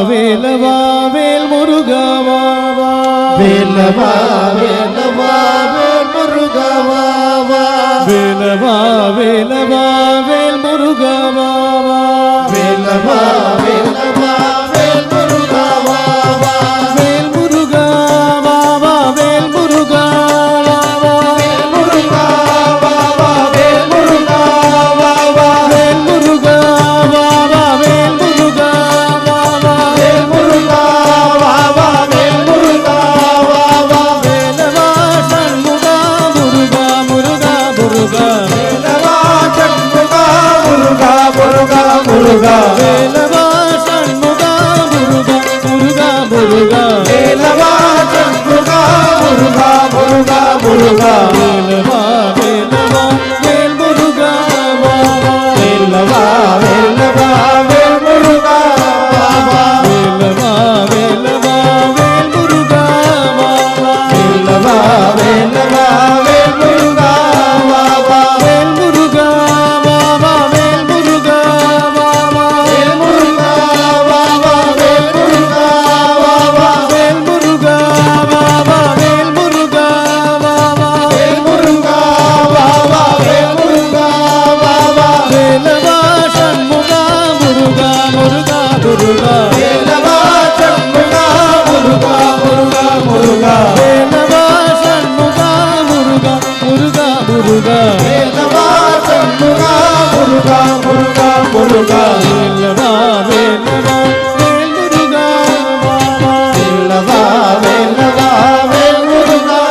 வேலவா வேல் முருகவா வேலவா வேலவா வேல் முருகவா வேலவா வேலவா வேல் முருகவா வேலவா வேலவா வேல் முருகவா வேல் முருகவா வேல் முருகவா வேல் முருகவா வேல் முருகவா வேல் முருகவா வேல் முருகவா வேல் முருகவா வேல் முருகவா வேலவா சண்முகா முருகா முருகா முருகா வேலவா சண்முகா முருகா முருகா முருகா வேலவா சண்முகா முருகா முருகா முருகா வேலவா சண்முகா முருகா முருகா முருகா வேலவா வேலவா வேல் முருகா வேலவா வேலவா வேல் முருகா வேலவா வேலவா வேல் முருகா வேலவா வேலவா வேல் முருகா வேல் முருகா வேல் முருகா வேல் முருகா வேல் முருகா வேல் முருகா வேல் முருகா வேல் முருகா வேல் முருகா வேலவா சண்முகா முருகா முருகா முருகா வேலவா சண்முகா முருகா முருகா முருகா வேலவா சண்முகா முருகா முருகா முருகா வேலவா சண்முகா முருகா முருகா முருகா வேலவா வேலவா வேல் முருகா வேலவா வேலவா வேல் முருகா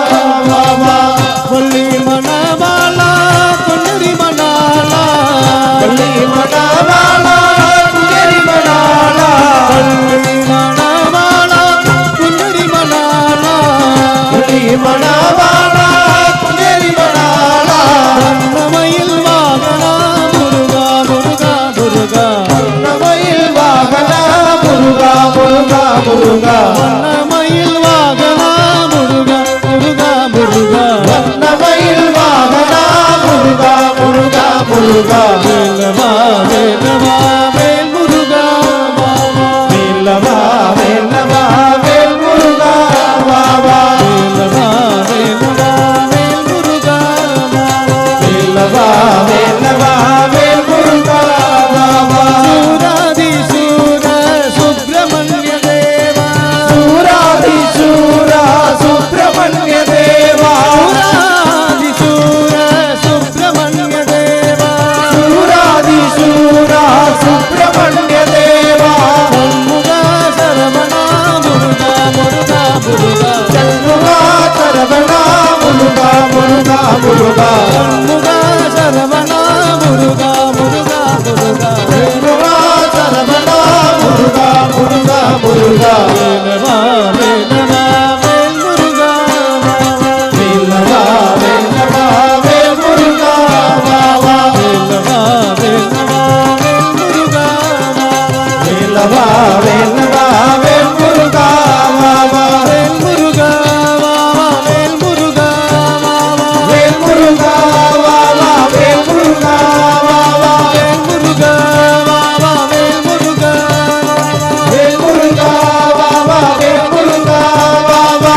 வள்ளி மணவாளா பொன்னரி மணாளா வள்ளி மணவாளா குஞ்சரி மணாளா வள்ளி மணவாளா பொன்னரி மணாளா வள்ளி மணவாளா குஞ்சரி மணாளா வண்ணமயில் வாகனா முருகா முருகா முருகா வண்ணமயில் வாகனா முருகா முருகா முருகா வண்ணமயில் வாகனா முருகா முருகா முருகா வண்ணமயில் வாகனா முருகா முருகா முருகா வேலவா வேலவா வேல் முருகா வேலவா வேலவா வேல் முருகா வேலவா வேலவா வேல் முருகா வேலவா வேலவா வேல் முருகா சூராதி சூர சுப்பிரமணிய தேவா சூராதி சூரா சுப்பிரமணிய தேவா சூராதி சூர சுப்பிரமணிய தேவா சூராதி சூரா சுப்பிரமணிய தேவா சண்முகா சரவணா முருகா முருகா முருகா சண்முகா சரவணா முருகா முருகா முருகா சண்முகா சரவணா முருகா முருகா முருகா சண்முகா சரவணா முருகா முருகா முருகா வேலவா வேலவா வேல் முருகா வேலவா வேலவா வேல் முருகா வேலவா வேலவா வேல் முருகா வேலவா வேலவா வேல் முருகா வேல் முருகா வேல் முருகா வேல் முருகா வேல் முருகா வேல் முருகா வேல் முருகா வேல் முருகா வேல் முருகா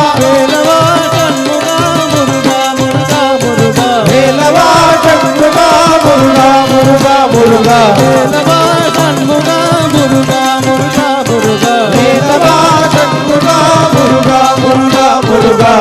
வேலவா சண்முகா முருகா முருகா முருகா வேலவா சண்முகா முருகா முருகா முருகா வேலவா சண்முகா முருகா முருகா முருகா வேலவா சண்முகா முருகா முருகா முருகா